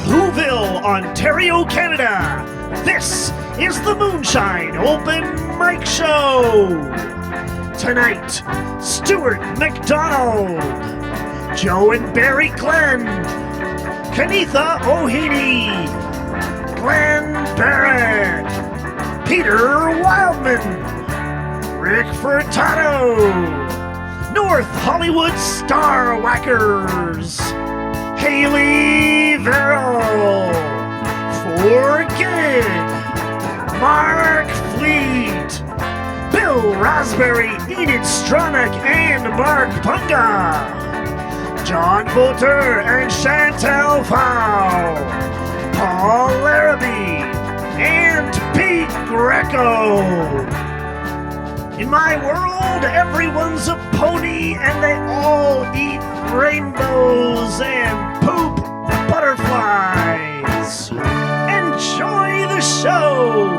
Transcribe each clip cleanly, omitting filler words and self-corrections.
Whoville, Ontario, Canada. This is the Moonshine Open Mic Show. Tonight, Stuart Macdonald, Joe and Barrie Glenn, Kennetha O'Heaney, Glenn Barrett, Peter Wildman, Rick Furtado, North Hollywood Star Whackers, Hayley Verrall, Forgid, Mark Fleet, Bill Raspberry, Enid Stronach, and Mark Punga, John Fauteux and Shantelle Pfau, Paul Larabie, and Pete Grecco. In my world, everyone's a pony and they all eat rainbows and poop butterflies. Enjoy the show!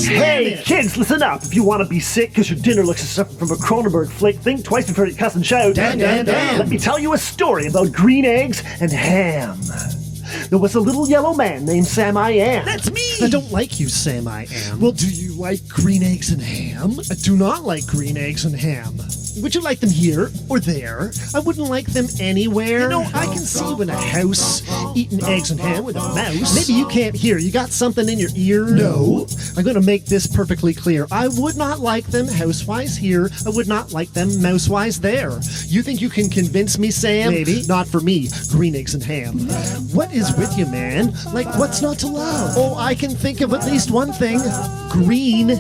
Hey, kids, listen up. If you want to be sick because your dinner looks like something from a Cronenberg flick, think twice before you cuss and shout. Damn. Let me tell you a story about green eggs and ham. There was a little yellow man named Sam I Am. That's me! I don't like you, Sam I Am. Well, do you like green eggs and ham? I do not like green eggs and ham. Would you like them here or there? I wouldn't like them anywhere. You know, I can see you in a house eating eggs and ham with a mouse. Maybe you can't hear. You got something in your ear? No. I'm going to make this perfectly clear. I would not like them housewise here. I would not like them mousewise there. You think you can convince me, Sam? Maybe. Not for me. Green eggs and ham. What is with you, man? Like, what's not to love? Oh, I can think of at least one thing. Green.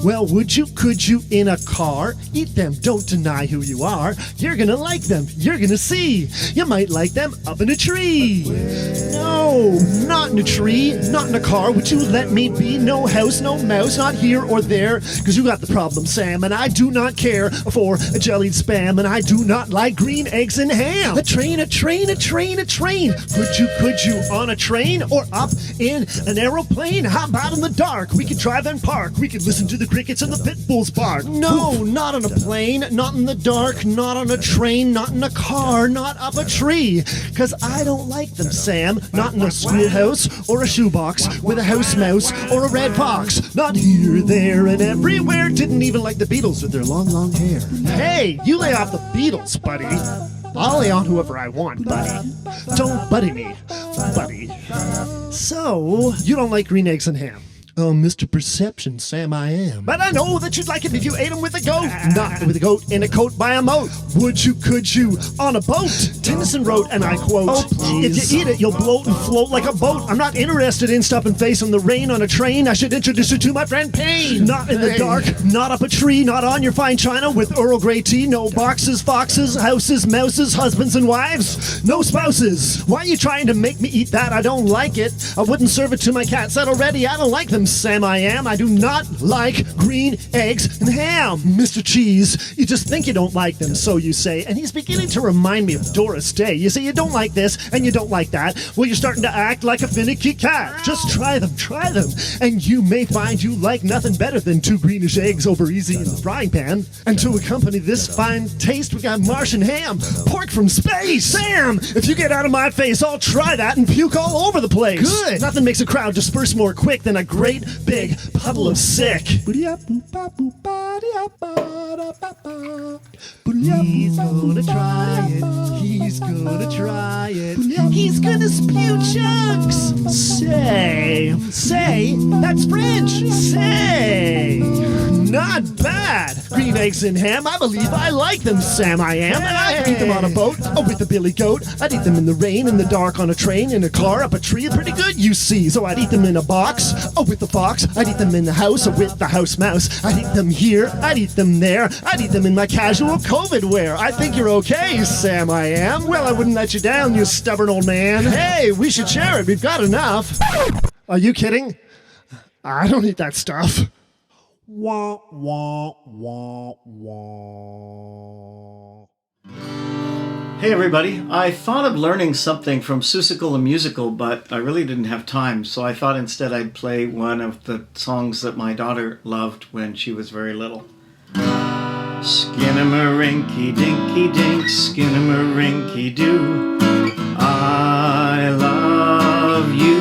Well, could you in a car? Eat them, don't deny who you are. You're gonna like them, you're gonna see. You might like them up in a tree. No, not in a tree, not in a car. Would you let me be? No house, no mouse, not here or there. Cause you got the problem, Sam, and I do not care for a jellied spam, and I do not like green eggs and ham. A train. Could you on a train or up in an aeroplane? How about in the dark? We could drive and park. We could listen to the crickets and the pit bulls bark. No, not on a plane, not in the dark, not on a train, not in a car, not up a tree. Cause I don't like them, Sam. Not in a schoolhouse or a shoebox with a house mouse or a red fox. Not here, there, and everywhere. Didn't even like the Beatles with their long, long hair. Hey, you lay off the Beatles, buddy. I'll lay on whoever I want, buddy. Don't buddy me, buddy. So, you don't like green eggs and ham? Oh, Mr. Perception, Sam I Am. But I know that you'd like it if you ate them with a goat. Not with a goat in a coat by a moat. Could you, on a boat? Tennyson wrote, and I quote, oh, please. If you eat it, you'll bloat and float like a boat. I'm not interested in stuffing face in the rain on a train. I should introduce you to my friend Payne. Not in the dark, not up a tree, not on your fine china with Earl Grey tea. No boxes, foxes, houses, mouses, husbands and wives. No spouses. Why are you trying to make me eat that? I don't like it. I wouldn't serve it to my cat. Said already, I don't like them, Sam I Am. I do not like green eggs and ham. Mr. Cheese, you just think you don't like them, so you say. And he's beginning to remind me of Doris Day. You say you don't like this and you don't like that. Well, you're starting to act like a finicky cat. Just try them, and you may find you like nothing better than two greenish eggs over easy in the frying pan. And to accompany this fine taste, we got Martian ham, pork from space. Sam, if you get out of my face, I'll try that and puke all over the place. Good. Nothing makes a crowd disperse more quick than a great big puddle of sick. He's gonna try it. He's gonna try it. He's gonna spew chunks. Say, that's French. Say, not bad. Green eggs and ham, I believe I like them, Sam I Am. And I'd eat them on a boat, or with a billy goat. I'd eat them in the rain, in the dark, on a train, in a car, up a tree. Pretty good, you see. So I'd eat them in a box, or with the fox. I'd eat them in the house, or with the house mouse. I'd eat them here, I'd eat them there. I'd eat them in my casual COVID wear. I think you're okay, Sam I Am. Well, I wouldn't let you down, you stubborn old man. Hey, we should share it. We've got enough. Are you kidding? I don't eat that stuff. Wah, wah, wah, wah. Hey everybody, I thought of learning something from Seussical the musical, but I really didn't have time, so I thought instead I'd play one of the songs that my daughter loved when she was very little. Skinnamarink-dinky dink, skinnamarink-doo, I love you.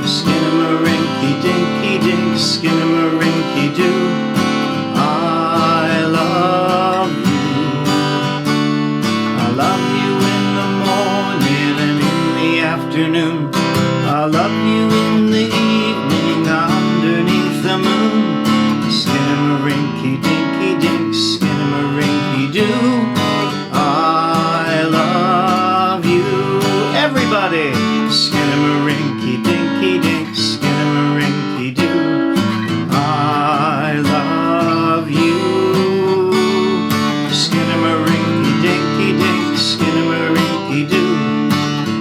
Skinnamarink-dinky dink, skinnamarink-doo, I love you. I love you in the morning and in the afternoon. I love you in the evening underneath the moon. Skinnamarink-dinky dink, skinnamarink-doo, I love you. Everybody! Skinnamarink-dinky dink, skinnamarink-doo, I love you. Skinnamarink-dinky dink, skinnamarink-doo,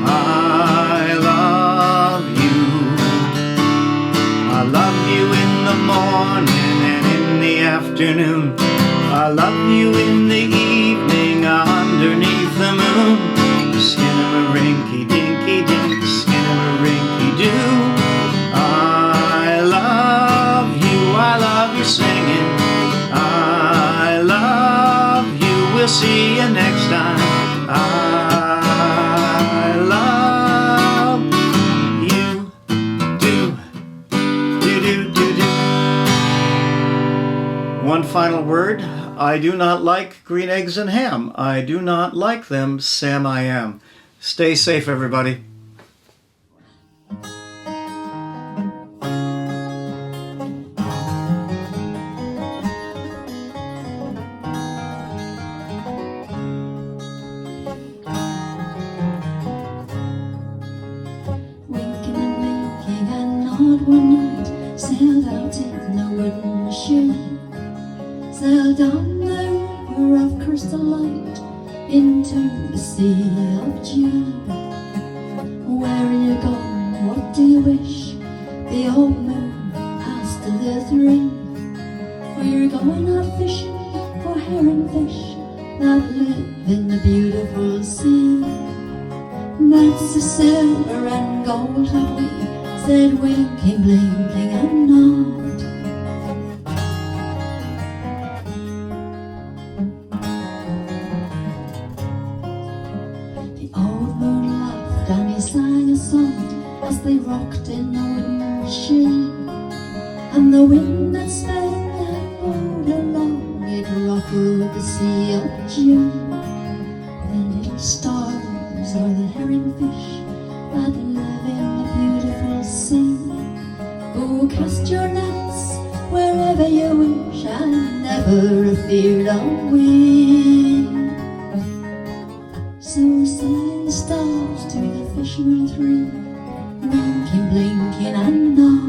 I love you. I love you in the morning and in the afternoon. I love you in the evening underneath the moon. Skinnamarink-dinky dink, skinnamarink-doo, I love you singing. I love you, we'll see you next time. I love you, do, do, do, do, do. One final word. I do not like green eggs and ham. I do not like them, Sam I am. Stay safe, everybody. Winking and blinking and nod one night, sailed out in the wooden ship. Sailed down the river of crystal light into the sea of dew. Where are you going? What do you wish? The old moon asked the three. We're going out fishing for herringfish that live in the beautiful sea. That's the silver and gold have we, said winking, blinking and nod. As they rocked in the wooden ship, and the wind that sped that boat along, it ruffled the sea of dew. The little stars are the herringfish that live in the beautiful sea. Go cast your nets wherever you wish, and never afeard of wind. So sang the stars to the fishermen three, winking, blinking and nod.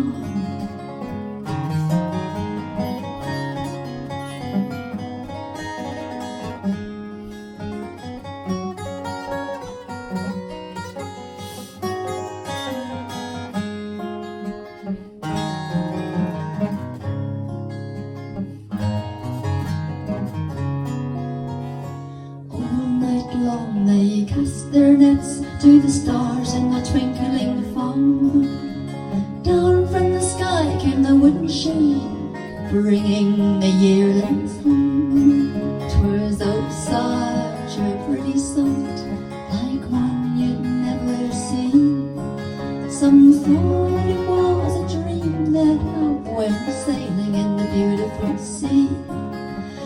All night long they cast their nets to the stars in the twinkling foam. Down from the sky came the wooden shade, bringing the yearlings home. 'Twas oh such a pretty sight, like one you'd never seen. Some thought it was a dream that happened when sailing in the beautiful sea.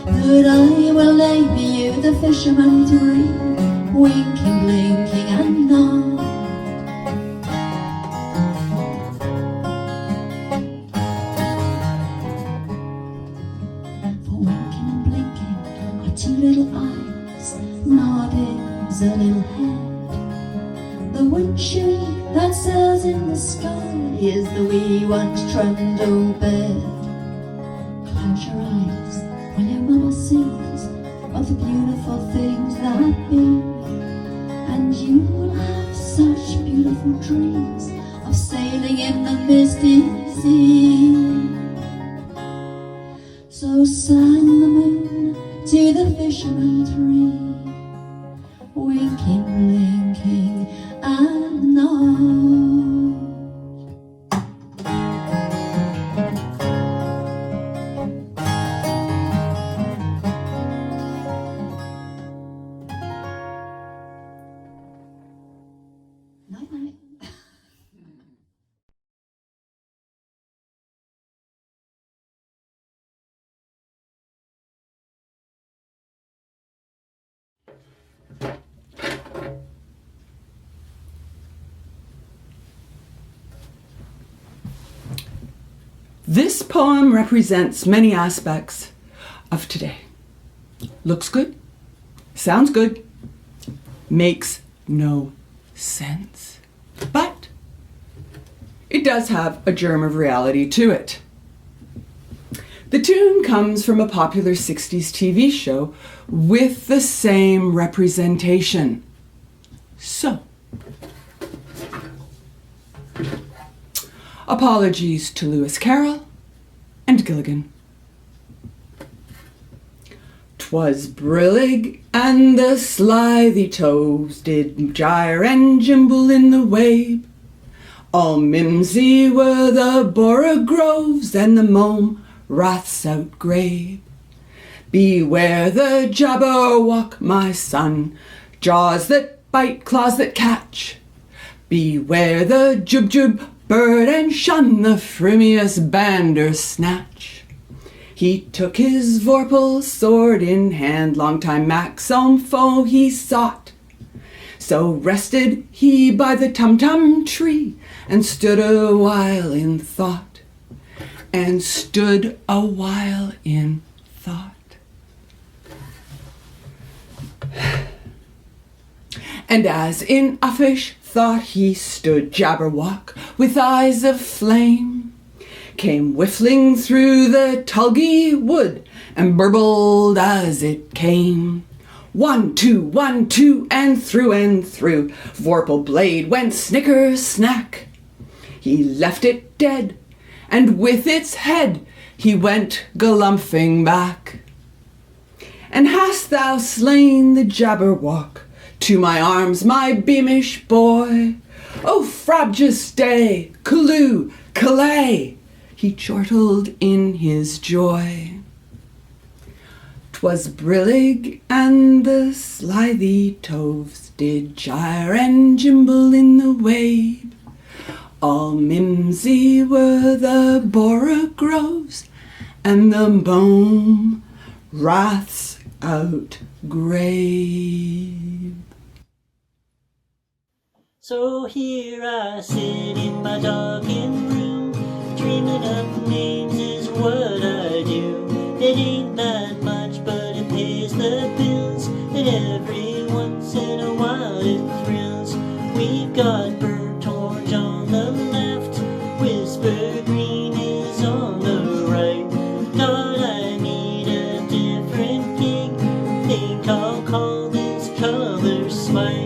But I will name you the fisherman three, winking, blinking and nod. For winking and blinking are two little eyes, nodding's a little head. The windshield that sails in the sky is the wee one's trundle bed. Close your eyes while your mama sings of the beautiful things that be, and you will have such beautiful dreams of sailing in the misty sea. So sang the moon to the fishermen three. This poem represents many aspects of today. Looks good, sounds good, makes no sense, but it does have a germ of reality to it. The tune comes from a popular 60s TV show with the same representation. So, apologies to Lewis Carroll and Gilligan. 'Twas brillig, and the slithy toves did gyre and gimble in the wabe. All mimsy were the borogoves, and the mome wraths outgrabe. Beware the Jabberwock, my son, jaws that bite, claws that catch. Beware the Jubjub bird, and shun the frumious Bandersnatch. He took his vorpal sword in hand, long time Maxome foe he sought. So rested he by the tum-tum tree, and stood a while in thought. And stood a while in thought. And as in uffish thought he stood, Jabberwock, with eyes of flame, came whiffling through the tulgey wood, and burbled as it came. 1, 2, 1, 2, and through, vorpal blade went snicker-snack. He left it dead, and with its head he went galumphing back. And hast thou slain the Jabberwock? To my arms, my beamish boy. O frabjous day, Callooh, Calais, he chortled in his joy. 'Twas brillig, and the slithy toves did gyre and gimble in the wabe. All mimsy were the borogoves, and the mome wraths outgrabe. So here I sit in my darkened room, dreaming up names is what I do. It ain't that much, but it pays the bills, and every once in a while it thrills. We've got Bertorge on the left, Whisper Green is on the right. Thought I need a different gig, think I'll call this color smite.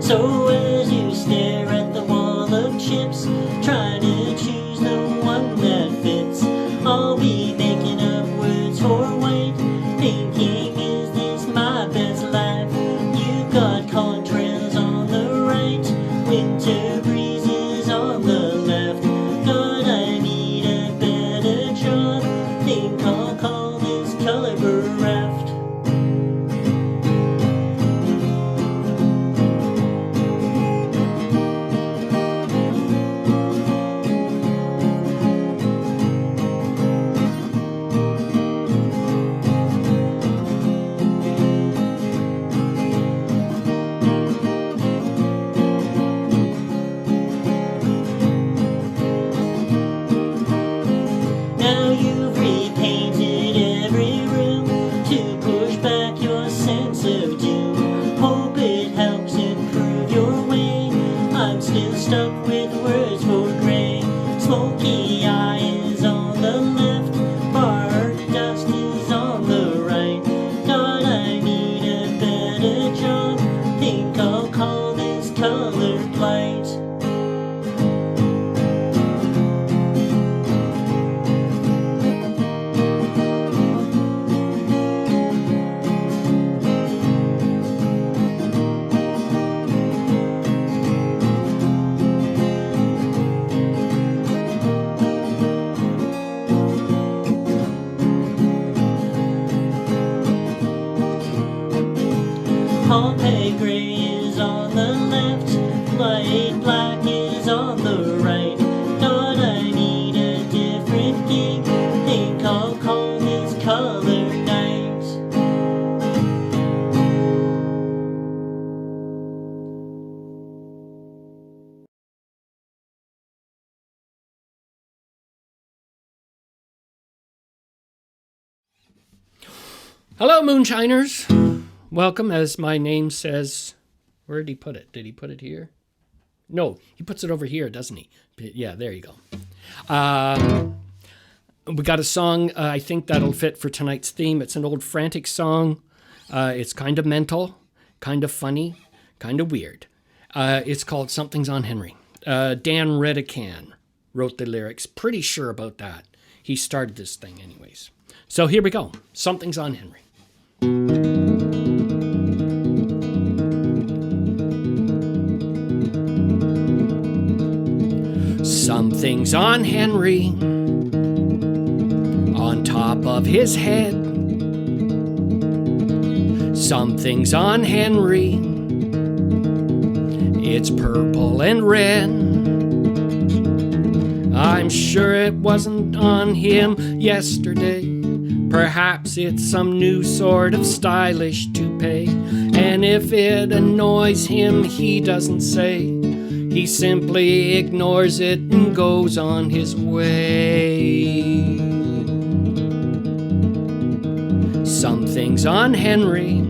So as you stare at the wall of chips, trying to choose the one that fits, I'll be making up words for white, thinking, is this my best life? You got contrails on the right, winter breezes on the left. Thought I need a better job, think I'll call this color bereft. Now you've repainted every room to push back your sense of doom. Hope it helps improve your way. I'm still stuck with words for grey. Smoky eye is on the left, bark dust is on the right. Thought I need a better job, think I'll call this color blight. black is on the right. Thought I need a different gig. Think I'll call this color night. Hello, Moonshiners. Welcome, as my name says. Where did he put it? Did he put it here? No, he puts it over here, doesn't he? Yeah, there you go. We got a song, I think that'll fit for tonight's theme. It's an old frantic song. It's kind of mental, kind of funny, kind of weird. It's called Something's on Henry. Dan Redican wrote the lyrics. Pretty sure about that. He started this thing anyways. So here we go. Something's on Henry. Something's on Henry, on top of his head. Something's on Henry, it's purple and red. I'm sure it wasn't on him yesterday. Perhaps it's some new sort of stylish toupee. And if it annoys him, he doesn't say. He simply ignores it and goes on his way. Something's on Henry,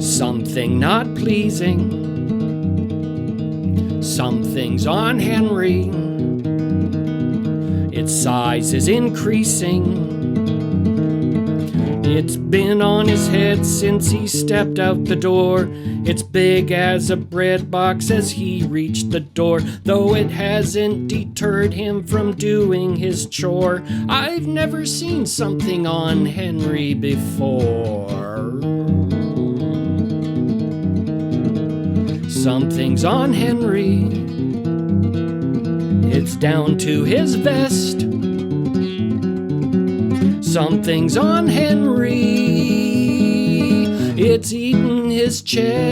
something not pleasing. Something's on Henry, its size is increasing. It's been on his head since he stepped out the door. It's big as a bread box as he reached the door, though it hasn't deterred him from doing his chore. I've never seen something on Henry before. Something's on Henry, it's down to his vest. Something's on Henry, it's eaten his chest.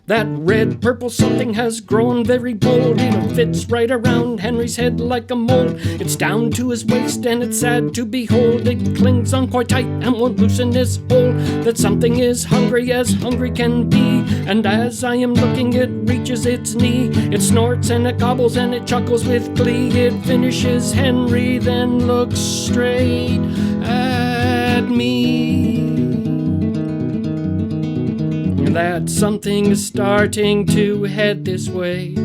That red purple something has grown very bold. It fits right around Henry's head like a mold. It's down to his waist and it's sad to behold. It clings on quite tight and won't loosen its hold. That something is hungry as hungry can be. And as I am looking, it reaches its knee. It snorts and it gobbles and it chuckles with glee. It finishes Henry, then looks straight at me. That something is starting to head this way.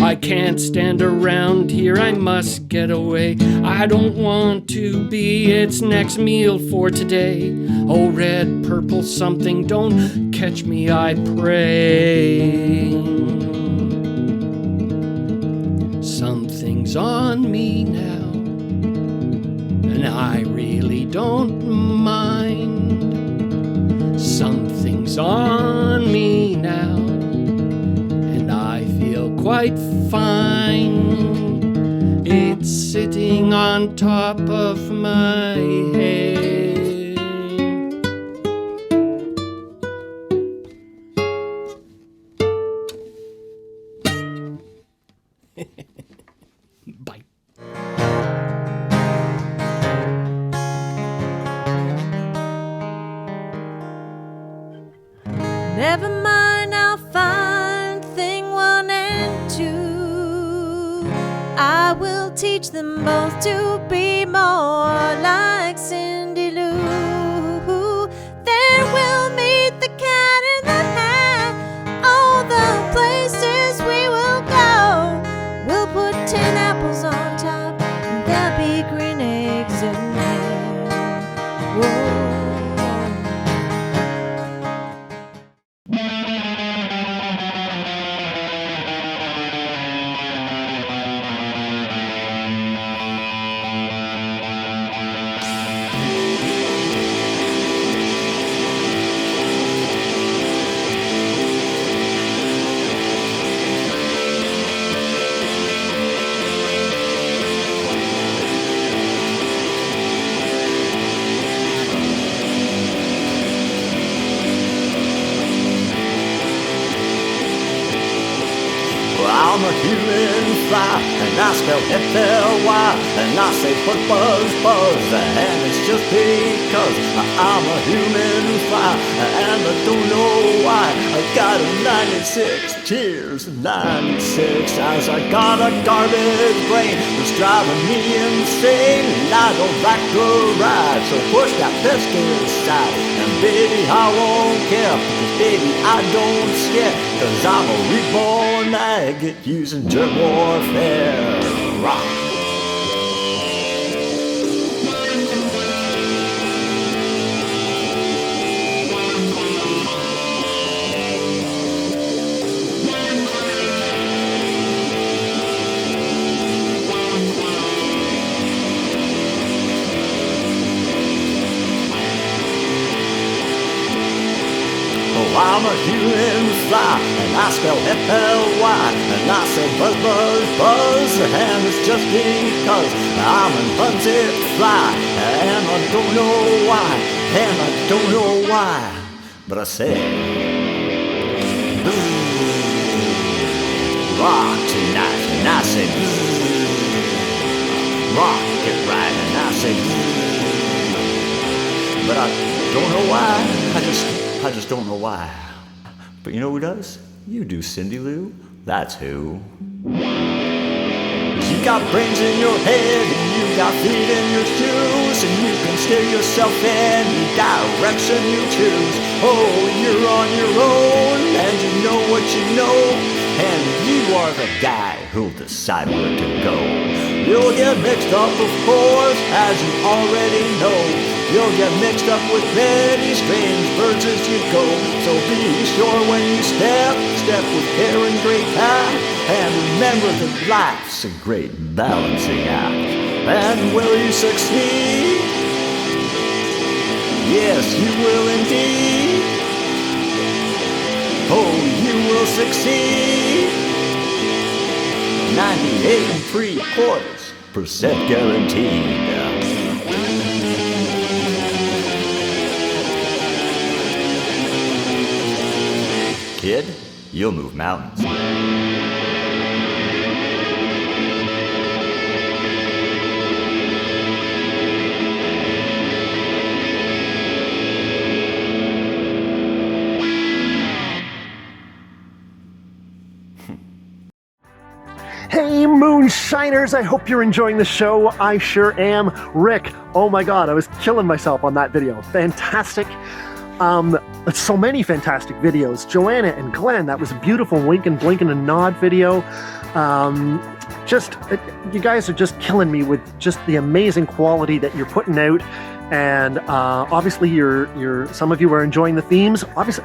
I can't stand around here, I must get away. I don't want to be its next meal for today. Oh, red, purple something, don't catch me, I pray. Something's on me now, and I really don't mind. Something's on me now, and I feel quite fine. It's sitting on top of my head. Bye. Never mind, I'll find thing 1 and 2. I will teach them both to be more like Cindy Lou Who. There we'll meet the cat in the hat. All the places we will go. We'll put 10 apples on top, and there'll be green eggs and ham. Whoa. I'm a human fly, and I spell F-L-Y, and I say buzz, buzz, buzz, and it's just because I'm a human fly, and I don't know why. I got a 96, cheers, 96, as I got a garbage brain that's driving me insane, and I don't like to ride, so push that pesticide, and baby, I won't care, because baby, I don't scare, because I'm a reborn maggot using germ warfare. Rock. I'm a human fly, and I spell F-L-Y, and I say buzz, buzz, buzz, and it's just because I'm a bunsy fly, and I don't know why, and I don't know why, but I say, rock tonight, and I say, rock it right, and I say, but I don't know why, I just don't know why. But you know who does? You do, Cindy Lou. That's who. You got brains in your head, and you got feet in your shoes, and you can steer yourself any direction you choose. Oh, you're on your own, and you know what you know, and you are the guy who'll decide where to go. You'll get mixed up, of course, as you already know. You'll get mixed up with many strange birds as you go. So be sure when you step with care and great tact, and remember that life's a great balancing act. And will you succeed? Yes, you will indeed. Oh, you will succeed. 98.75% guaranteed. Kid, you'll move mountains. Hey, Moonshiners! I hope you're enjoying the show. I sure am. Rick, oh my god, I was killing myself on that video. Fantastic. So many fantastic videos. Joanna and Glenn, that was a beautiful wink and blink and a nod video. You guys are just killing me with just the amazing quality that you're putting out. And obviously, some of you are enjoying the themes. Obviously,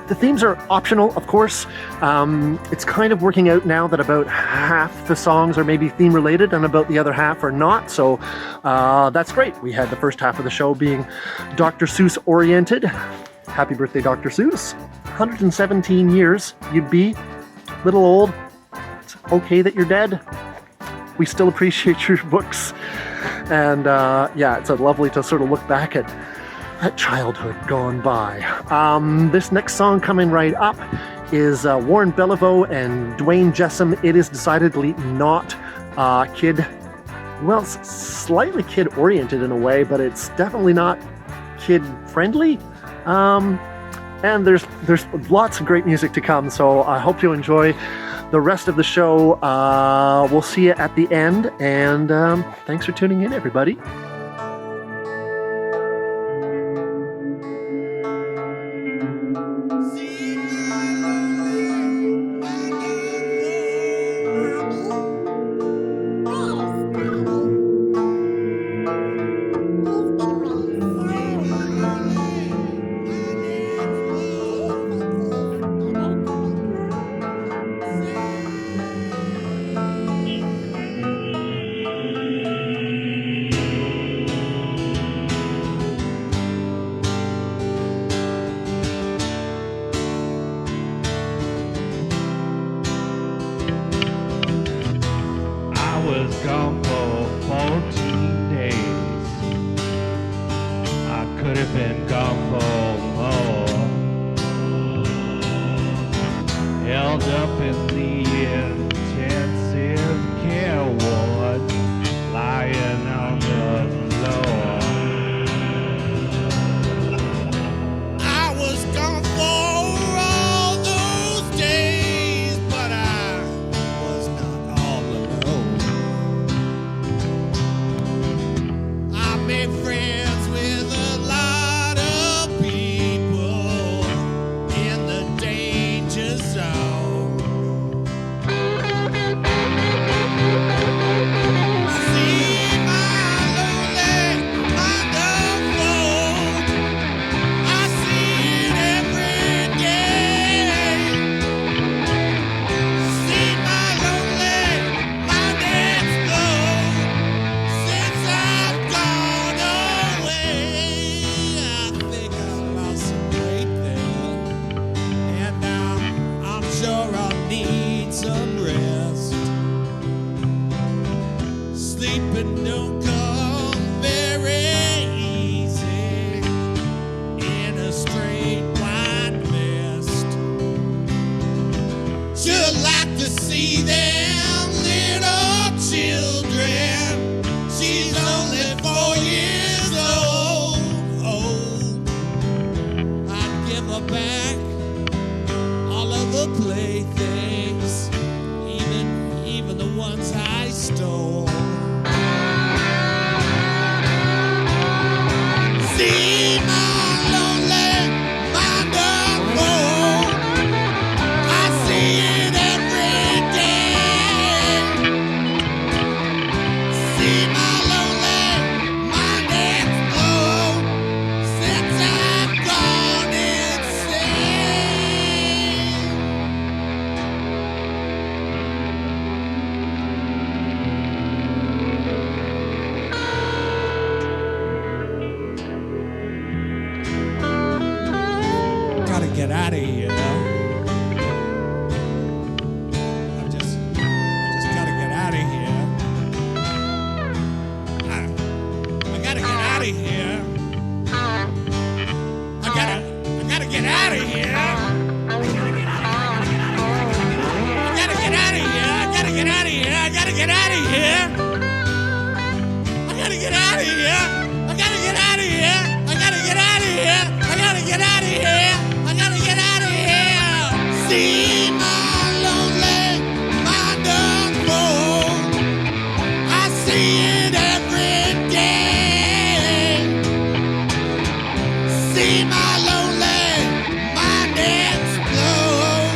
the themes are optional, of course. It's kind of working out now that about half the songs are maybe theme related and about the other half are not. So that's great. We had the first half of the show being Dr. Seuss oriented. Happy birthday, Dr. Seuss. 117 years you'd be. Little old. It's okay that you're dead. We still appreciate your books. And it's lovely to sort of look back at childhood gone by. This next song coming right up is Warren Belliveau and Dwayne Jessome. It is decidedly not kid, well, slightly kid-oriented in a way, but it's definitely not kid-friendly. And there's lots of great music to come, so I hope you enjoy the rest of the show. We'll see you at the end, and thanks for tuning in, everybody. Held up in the some rest. Sleeping don't come very easy in a straight white vest. Should like to see them little children. She's only 4 years old. I'd give her back all of the playthings, even the ones I stole. See my lonely mind unfold. I see it every day. See my lonely mind explode since I've gone insane. Gotta get out of here. I just gotta get out of here. I gotta get out of here. I gotta get out of here. I gotta get out of here. I gotta get out of here. I gotta get out of here. I gotta get out of here. I gotta get out of here. I gotta get out of here. I gotta get out of here. I gotta get out of here. See my lonely mind unfold. I see it every day. See my lonely mind explode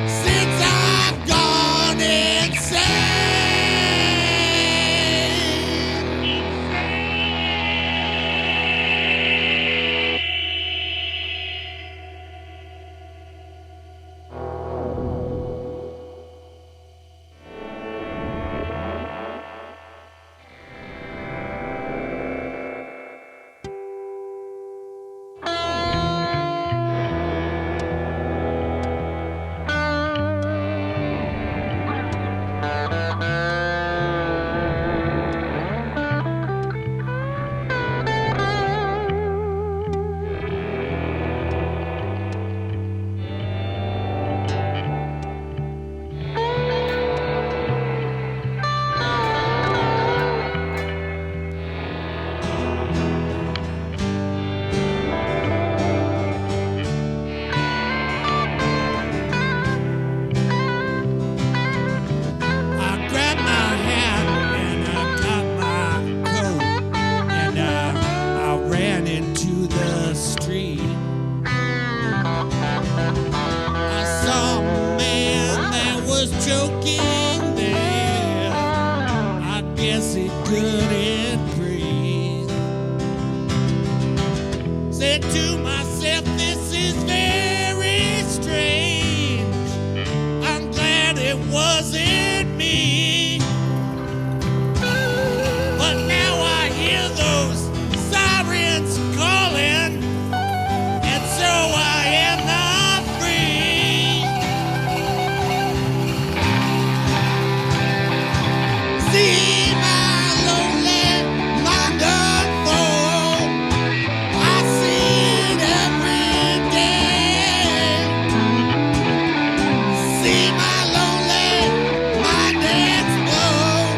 since I've gone insane. Said to myself, this is very strange. I'm glad it wasn't me. But now I hear those sirens calling, and so I am not free. See my lonely mind unfold. I see it every day. See my lonely mind explode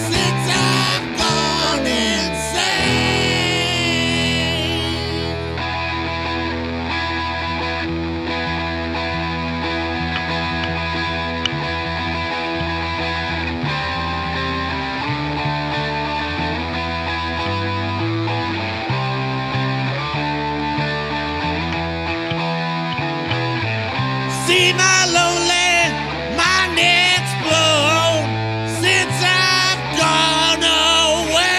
since I've gone insane. See my lonely mind explode since I've gone away.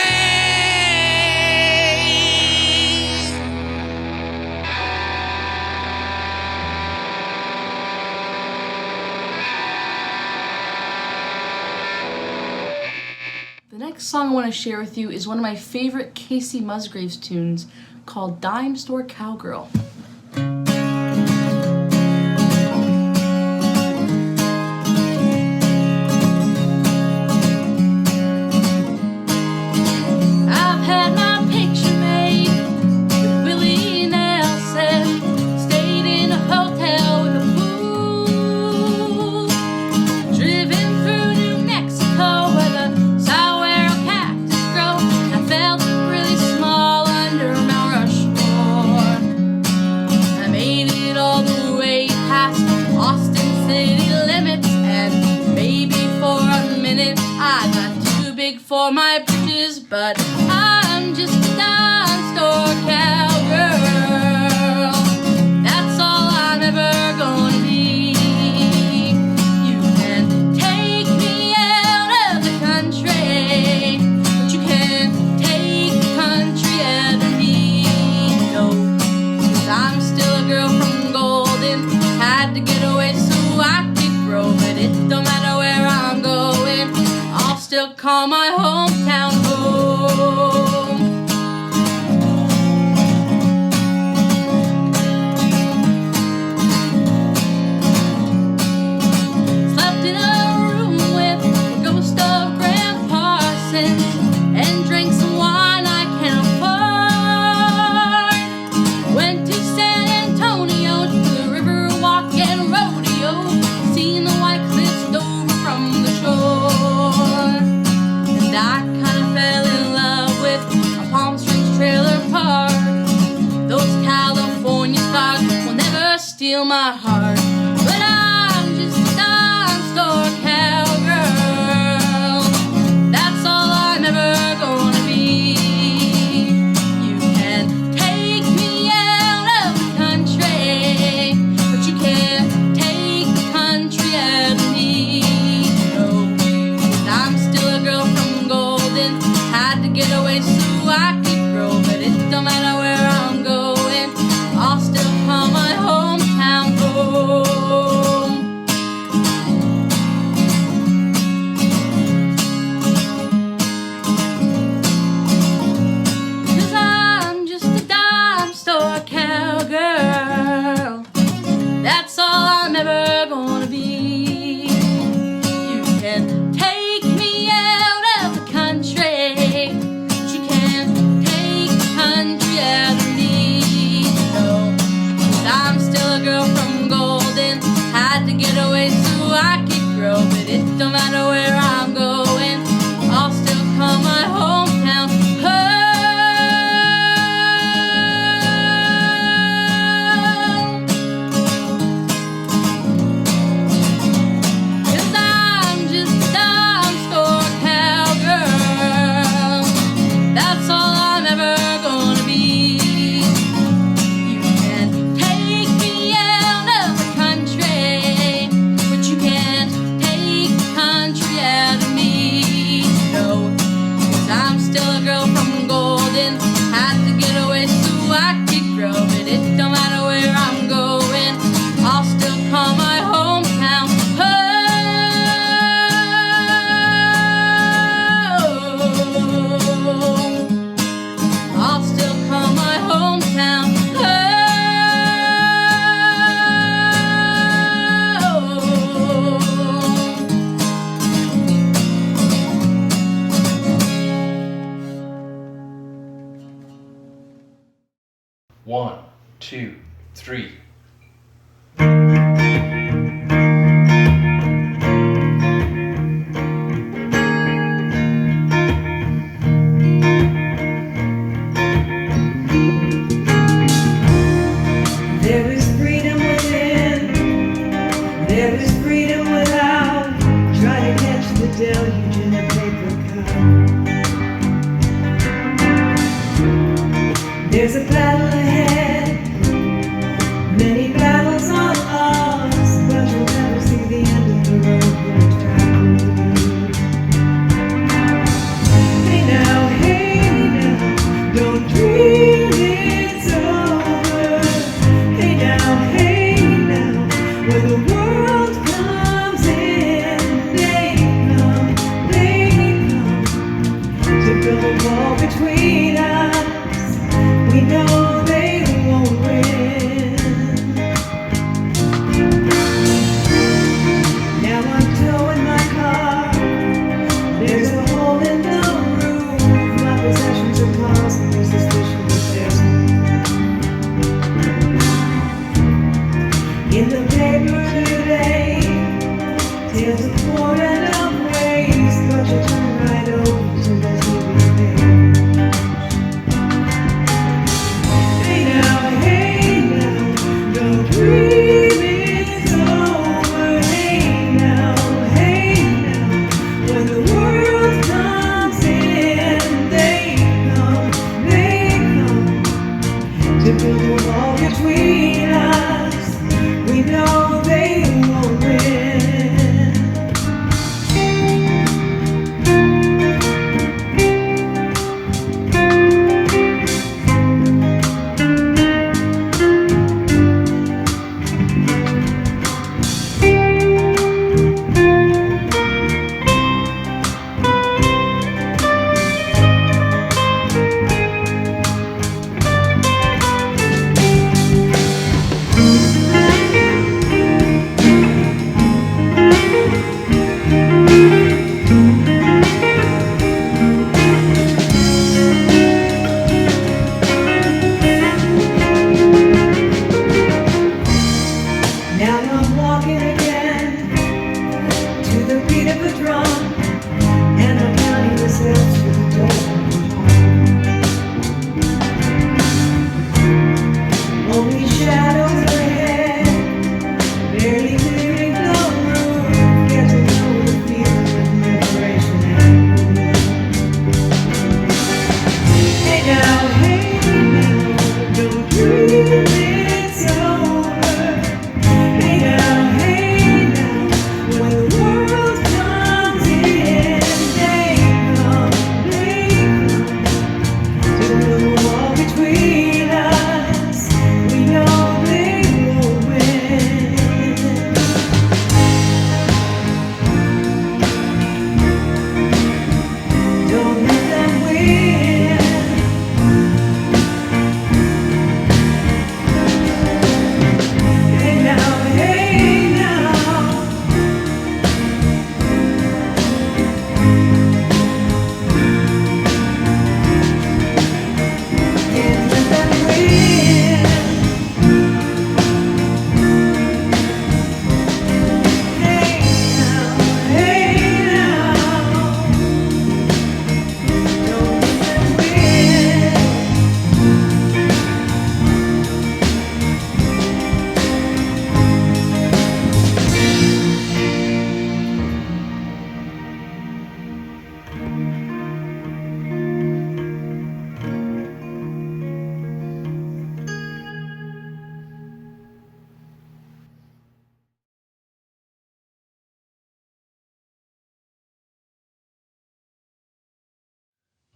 The next song I want to share with you is one of my favorite Casey Musgraves tunes called Dime Store Cowgirl. for my britches, but I'm just a dime store cowgirl. That's all I'm ever gonna be. You can take me out of the country, but you can't take the country out of me. No, 'cause I'm still a girl from Golden. Had to get away so I could grow, but it don't matter where I'm going, I'll still call my hometown home. Slept in a room with the ghost of Grand Parsons and drank some wine I can't afford. Went to San Antonio to the river walk and rodeo, seen the white cliffs over from the shore. And I kinda fell in love with a Palm Springs trailer park. Those California stars will never steal my heart. But I'm just a dime store cowgirl. That's all I'm ever gonna be. You can take me out of the country, but you can't take the country out of me. No, 'cause I'm still a girl from Golden. Had to get away so I could grow, but it don't matter where I'm going, I'll still call my hometown home. 'Cause I'm just a dime store cowgirl. That's all I'm ever gonna be. You can take me out of the country, but you can't take the country out of me. No, 'cause I'm still a girl from Golden. Had to get away so I could grow, but it don't matter where I'm going, I'll still call my hometown home. Cause I'm just a dime store cowgirl. That's all I'm ever gonna be. You can take me out of the country, but you can't take the country out of me. No, 'cause I'm still a girl from Golden. Had to get away so I could grow, but it don't matter where I'm going, I'll still call my hometown home. I'll still call my hometown home. 1, 2, 3. There is freedom within, there is freedom without. Try to catch the deluge in a paper cup. There's a battle ahead, many battles on us, but you'll never see the end of the road when it's traveled. Hey now, don't dream it's over. Hey now, when the world comes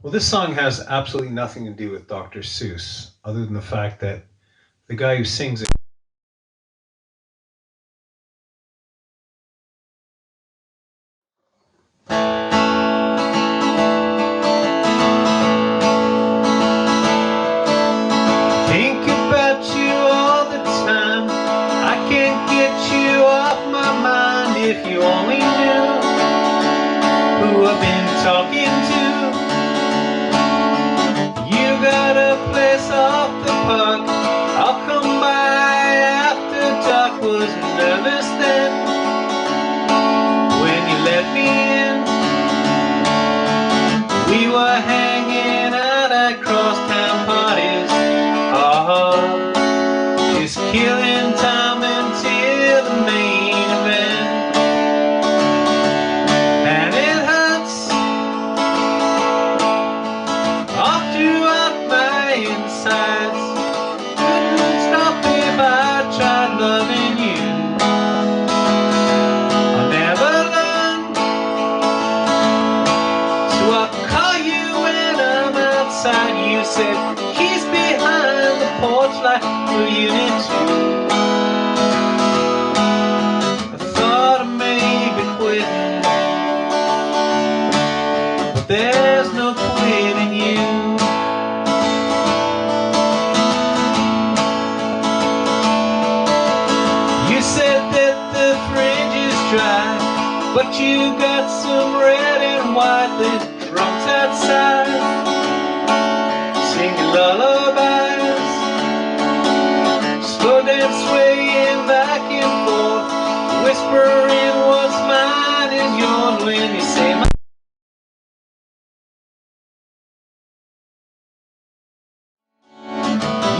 Well, this song has absolutely nothing to do with Dr. Seuss, other than the fact that the guy who sings it. Think about you all the time. I can't get you off my mind. If you only knew who I've been talking to. You got a place off the park. I'll come by after dark. Was nervous then when you let me in. We were hanging out at crosstown parties. Just killing time until the main event. And it hurts all throughout my insides. Couldn't stop if I tried loving you. I never learned, so I'll call you when I'm outside. You said he's behind the porch light for unit 2. I thought I maybe quitting, but there's no quitting you. You said that the fringe is dry, but you got some red and white. There's drums outside singing lullabies, slow dance swaying back and forth, whispering what's mine is yours when you say my.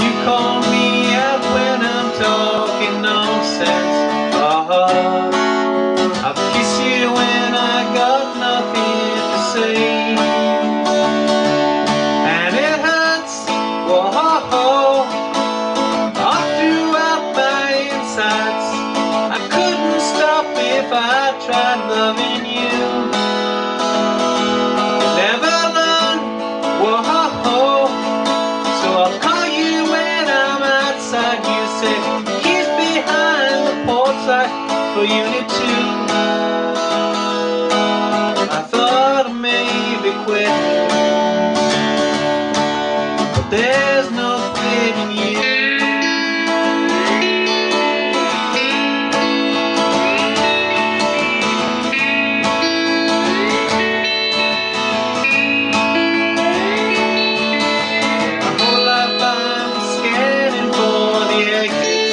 You call me out when I'm talking nonsense. I'll kiss you when I got nothing to say. And it hurts, whoa, all throughout my insides. I couldn't stop if I tried loving you. Never learned, whoa, so I'll call you when I'm outside. You said he's behind the porch light for unit 2. I thought I maybe quitting, but there's no quitting you. My whole life I'm scanning for the exit.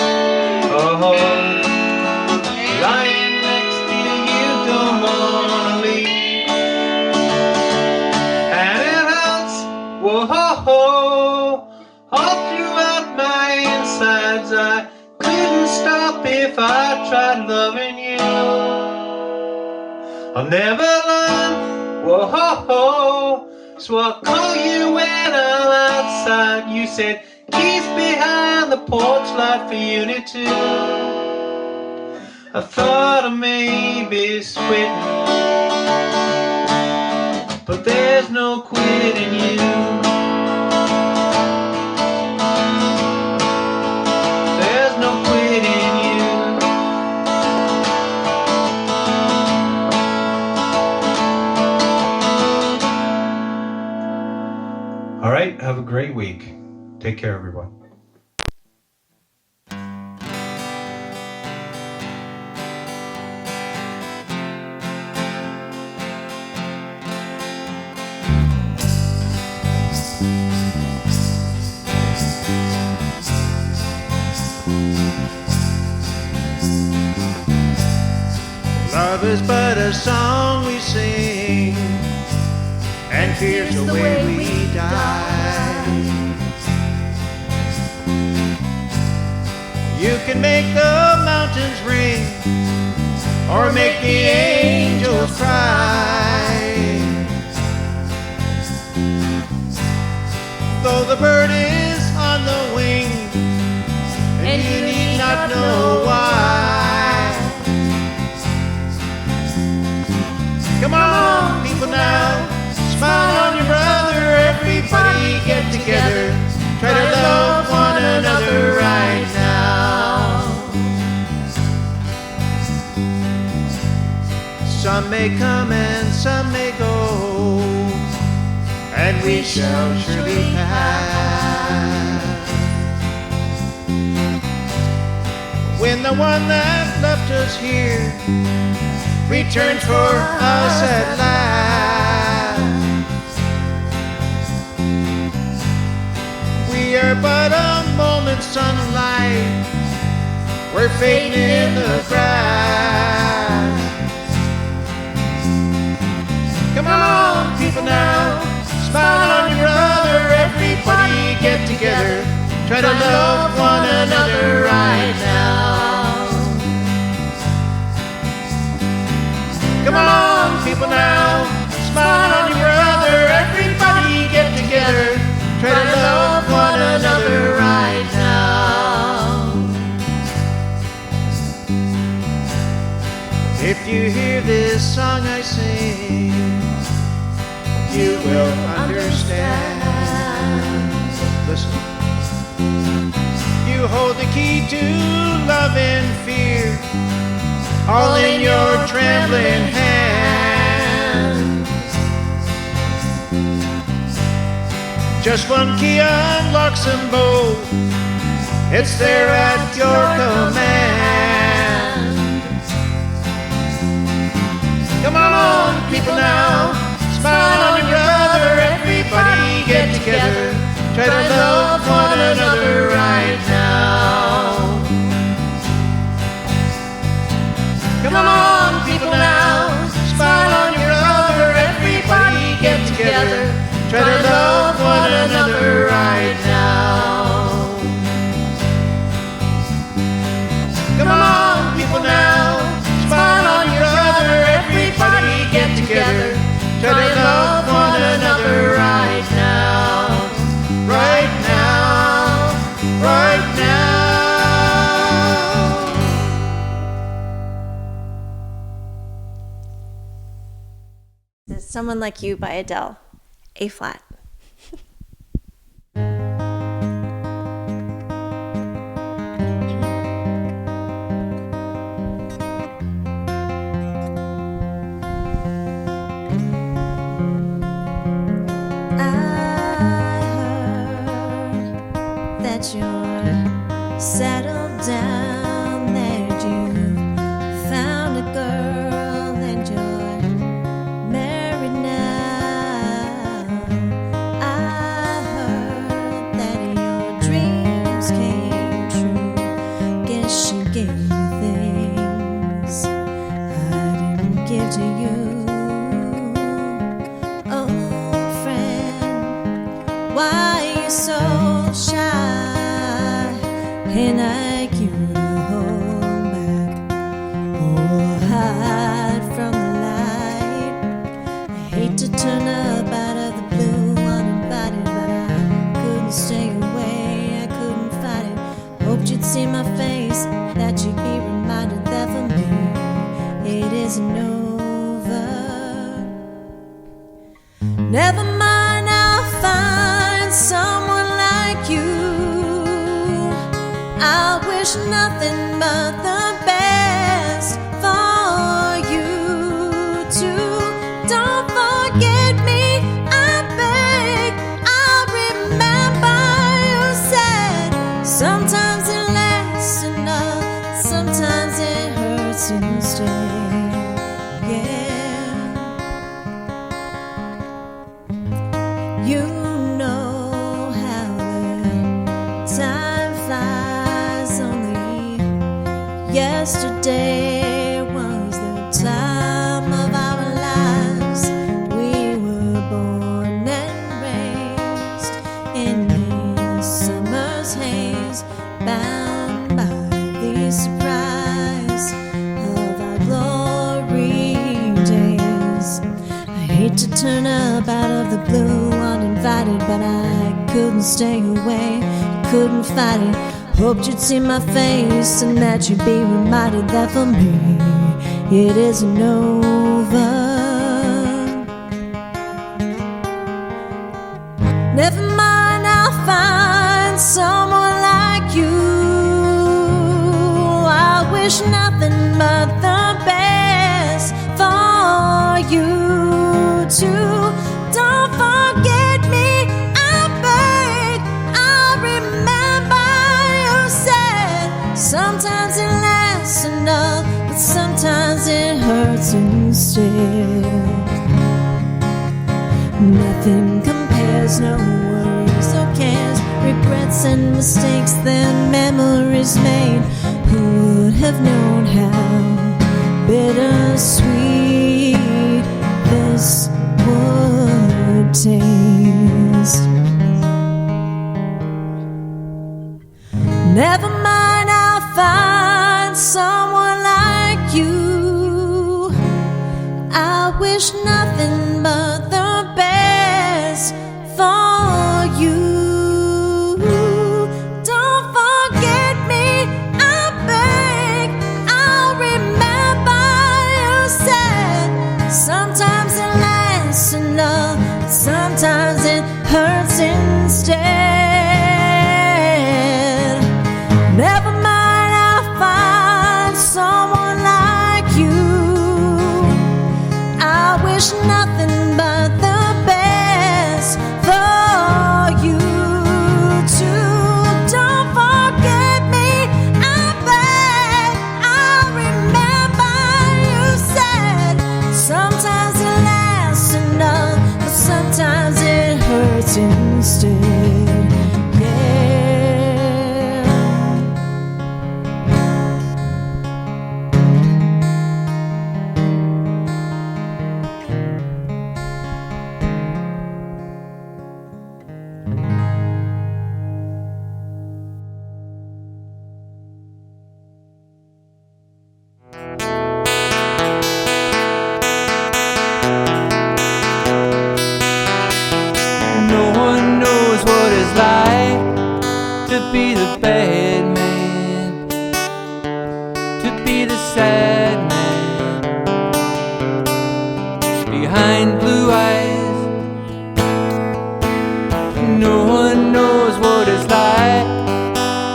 Lying next to you, don't wanna leave. And it hurts, whoa, all throughout my insides. I couldn't stop if I tried loving you. I'll never learn, whoa, so I'll call you when I'm outside. You said he's behind the porch light for unit 2. I thought I maybe quitting, but there's no quitting you. There's no quitting you. All right, have a great week. Take care, everyone. Love is but a song we sing, and fear's the way we die. You can make the mountains ring, or make the angels cry. Though the bird is on the wing, and you need not know why. Come on, people now, smile on your brother Some may come and some may go, and we shall surely pass. When the one that left us here returns for us at last, we are but a moment's sunlight, we're fading in the grass. Come on, people now, smile on your brother, everybody get together, try to love one another right now. Come on, people now, smile on your brother, everybody get together, try to love one another right now. If you hear this song I sing, you will understand. Listen. You hold the key to love and fear, all in your trembling hand. Just one key unlocks them both, it's there at your command. Come on, people now, smile on your brother, everybody get together, try to love one another right now. Come on, people now, smile on your brother, everybody get together, try to love one another right now. Come on, people now, smile on your brother, everybody get together, try to love one another right now. Right now, right now. This is Someone Like You by Adele, A flat. You're settled down, that you found a girl and you're married now. I heard that your dreams came true. Guess she gave you things I didn't give to you. Oh, friend, why are you so shy? And like you to hold back or hide from the light. I hate to turn up out of the blue uninvited, but I couldn't stay away, I couldn't fight it. Hoped you'd see my face, that you'd be reminded that for me it isn't over. Never mind, I'll find someone like you. I wish nothing but the best for you too. Don't forget me, I beg. I remember you said sometimes it lasts enough, sometimes it hurts to stay. Yeah, you know how the time flies. Yesterday was the time of our lives. We were born and raised in the summer's haze, bound by the surprise of our glory days. I hate to turn up out of the blue uninvited, but I couldn't stay away, couldn't fight it. Hoped you'd see my face and that you'd be reminded that for me it isn't over. Never mind, I'll find someone like you. I wish nothing but the best for hurts instead. Nothing compares, no worries or cares, regrets and mistakes that memories made. Who would have known how bittersweet this would taste? Never mind, I'll find someone like you. I wish nothing but the best for you. Don't forget me, I beg. I'll remember you said. Sometimes it lasts enough, sometimes it hurts instead. Never mind, I'll find someone like you. I wish nothing but the best for you too. Don't forget me, I beg. I'll remember you said. Sometimes it lasts enough, but sometimes it hurts instead. To be the bad man, to be the sad man, behind blue eyes. No one knows what it's like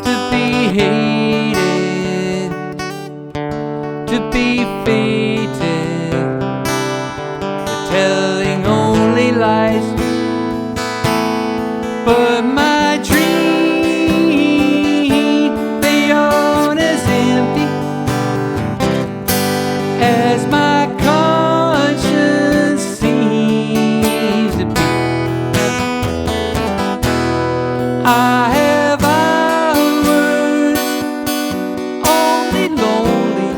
to be hated, to be fated, for telling only lies. But my dream, as my conscience seems to be. I have hours only lonely.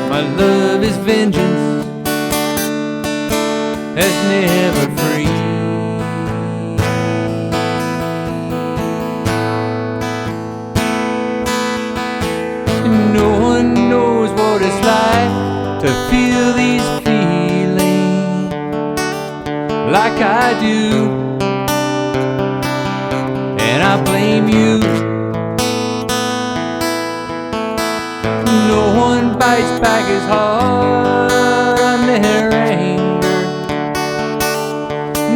My love is vengeance, that's never free. No one knows what it's like to feel these feelings like I do, and I blame you. No one bites back as hard on their anger.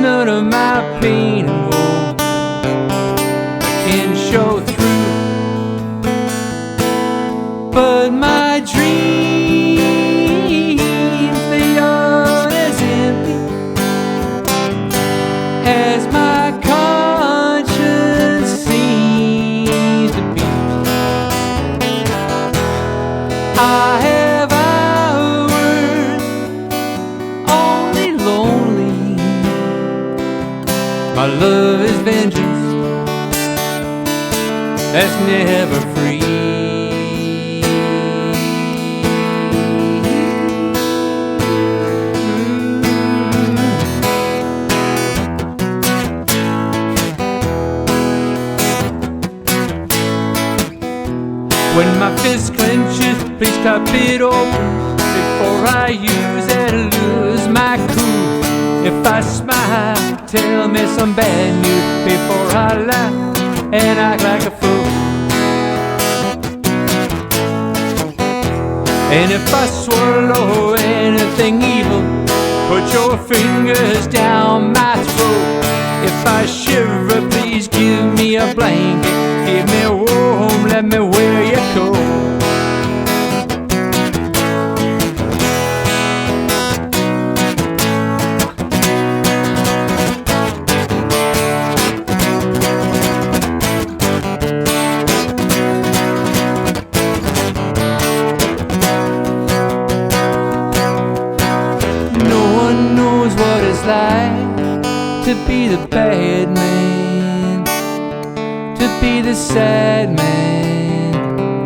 None of my pain and woe can show through. But my dreams, they are as empty as my conscience seems to be. I have hours only lonely. My love is vengeance, that's never free. When my fist clenches, please top it open before I use it and lose my cool. If I smile, tell me some bad news before I laugh and act like a fool. And if I swallow anything evil, put your fingers down my throat. If I shiver, please give me a blanket. Keep me warm, let me wear your coat. like to be the bad man, to be the sad man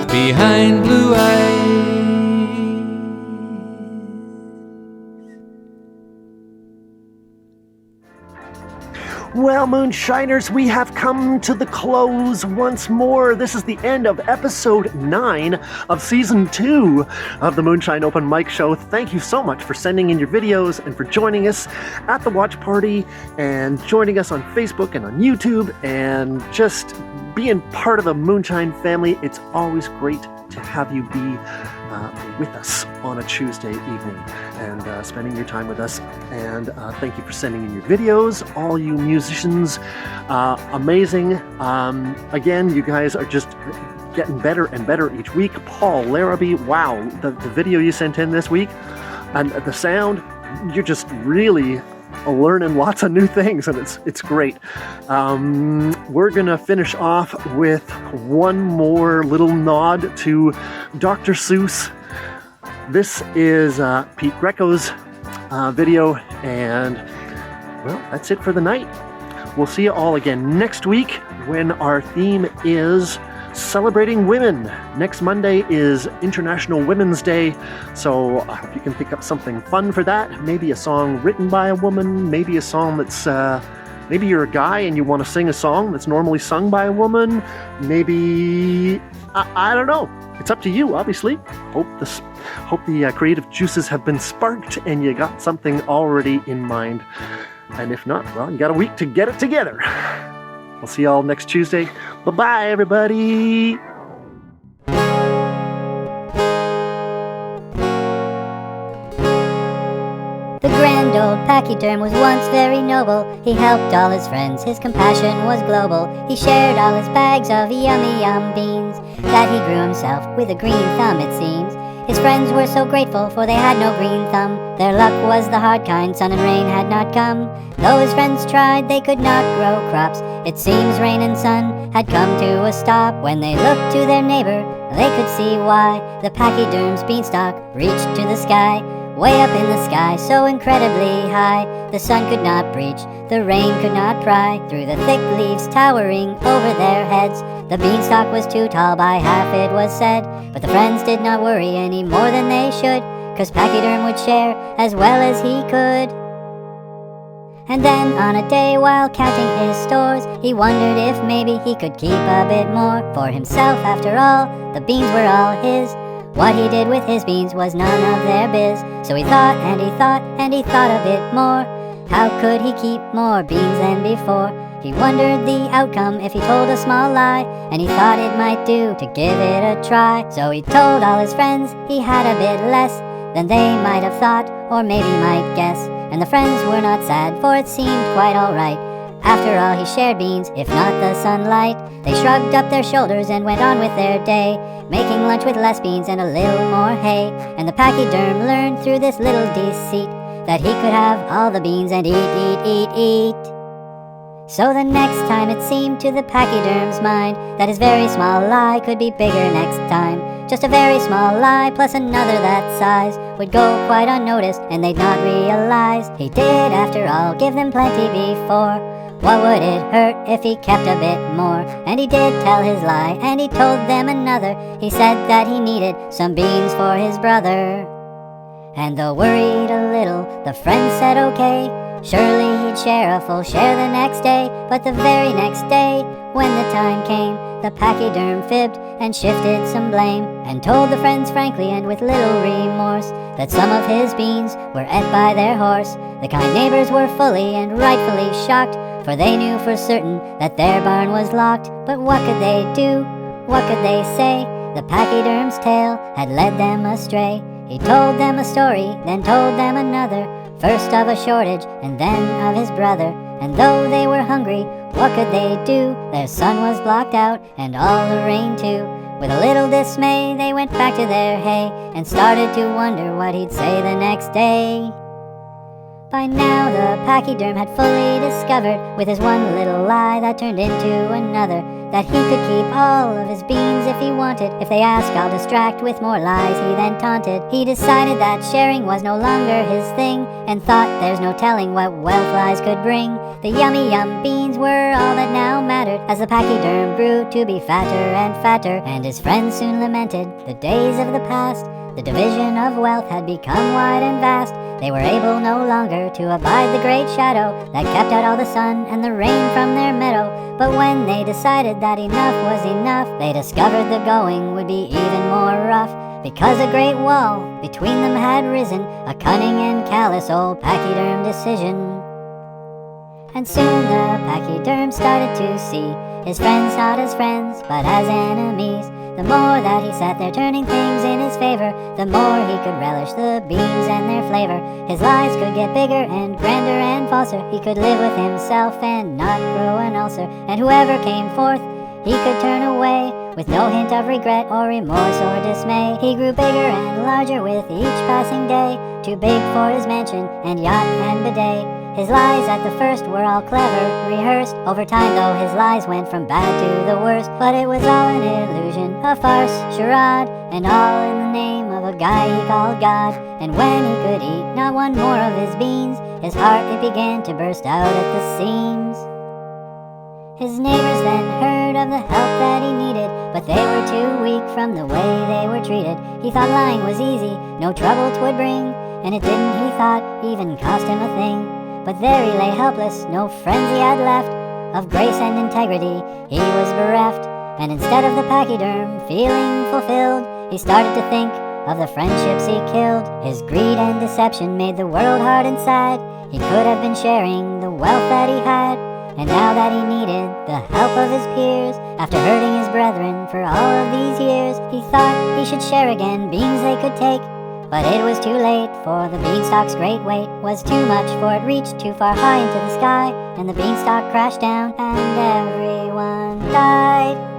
behind blue eyes. Well, Moonshiners, we have come to the close once more. This is the end of episode 9 of season 2 of the Moonshine Open Mic Show. Thank you so much for sending in your videos and for joining us at the watch party and joining us on Facebook and on YouTube and just being part of the Moonshine family. It's always great to have you be with us on a Tuesday evening and spending your time with us. And thank you for sending in your videos, all you musicians. Amazing. Again, you guys are just getting better and better each week. Paul, Larabie, wow, the video you sent in this week and the sound, you're just really learning lots of new things, and it's great. We're gonna finish off with one more little nod to Dr. Seuss. This is Pete Grecco's video, and well, that's it for the night. We'll see you all again next week when our theme is celebrating women. Next Monday is International Women's Day, so I hope you can pick up something fun for that. Maybe a song written by a woman, maybe a song that's, maybe you're a guy and you want to sing a song that's normally sung by a woman. Maybe, I don't know. It's up to you, obviously. Hope the creative juices have been sparked and you got something already in mind. And if not, well, you got a week to get it together. We'll see y'all next Tuesday. Bye-bye, everybody. The grand old pachyderm was once very noble. He helped all his friends, his compassion was global. He shared all his bags of yummy yum beans that he grew himself with a green thumb, it seems. His friends were so grateful, for they had no green thumb. Their luck was the hard kind, sun and rain had not come. Though his friends tried, they could not grow crops. It seems rain and sun had come to a stop. When they looked to their neighbor, they could see why. The pachyderm's beanstalk reached to the sky, way up in the sky, so incredibly high. The sun could not breach, the rain could not pry through the thick leaves towering over their heads. The beanstalk was too tall by half, it was said, but the friends did not worry any more than they should, 'cause pachyderm would share as well as he could. And then on a day while counting his stores, he wondered if maybe he could keep a bit more for himself. After all, the beans were all his. What he did with his beans was none of their biz. So he thought and he thought and he thought a bit more. How could he keep more beans than before? He wondered the outcome if he told a small lie, and he thought it might do to give it a try. So he told all his friends he had a bit less than they might have thought, or maybe might guess. And the friends were not sad, for it seemed quite alright. After all, he shared beans, if not the sunlight. They shrugged up their shoulders and went on with their day, making lunch with less beans and a little more hay. And the pachyderm learned through this little deceit that he could have all the beans and eat. So the next time it seemed to the pachyderm's mind that his very small lie could be bigger next time. Just a very small lie plus another that size would go quite unnoticed, and they'd not realize he did, after all, give them plenty before. What would it hurt if he kept a bit more? And he did tell his lie, and he told them another. He said that he needed some beans for his brother. And though worried a little, the friends said okay. Surely he'd share a full share the next day. But the very next day, when the time came, the pachyderm fibbed and shifted some blame, and told the friends frankly and with little remorse that some of his beans were ate by their horse. The kind neighbors were fully and rightfully shocked, for they knew for certain that their barn was locked. But what could they do? What could they say? The pachyderm's tale had led them astray. He told them a story, then told them another, first of a shortage, and then of his brother. And though they were hungry, what could they do? Their sun was blocked out, and all the rain too. With a little dismay, they went back to their hay, and started to wonder what he'd say the next day. By now the pachyderm had fully discovered, with his one little lie that turned into another, that he could keep all of his beans if he wanted. If they ask, I'll distract with more lies, he then taunted. He decided that sharing was no longer his thing, and thought there's no telling what wealth lies could bring. The yummy yum beans were all that now mattered, as the pachyderm grew to be fatter and fatter, and his friends soon lamented the days of the past. The division of wealth had become wide and vast. They were able no longer to abide the great shadow that kept out all the sun and the rain from their meadow. But when they decided that enough was enough, they discovered the going would be even more rough, because a great wall between them had risen, a cunning and callous old pachyderm decision. And soon the pachyderm started to see his friends not as friends, but as enemies. The more that he sat there turning things in his favor, the more he could relish the beans and their flavor. His lies could get bigger and grander and falser. He could live with himself and not grow an ulcer. And whoever came forth, he could turn away, with no hint of regret or remorse or dismay. He grew bigger and larger with each passing day, too big for his mansion and yacht and bidet. His lies at the first were all clever, rehearsed. Over time though his lies went from bad to the worst. But it was all an illusion, a farce, charade, and all in the name of a guy he called God. And when he could eat not one more of his beans, his heart it began to burst out at the seams. His neighbors then heard of the help that he needed, but they were too weak from the way they were treated. He thought lying was easy, no trouble 'twould bring, and it didn't, he thought, even cost him a thing. But there he lay helpless, no friends he had left. Of grace and integrity he was bereft, and instead of the pachyderm feeling fulfilled, he started to think of the friendships he killed. His greed and deception made the world hard and sad. He could have been sharing the wealth that he had, and now that he needed the help of his peers, after hurting his brethren for all of these years, he thought he should share again beans they could take. But it was too late, for the beanstalk's great weight was too much, for it reached too far high into the sky, and the beanstalk crashed down, and everyone died.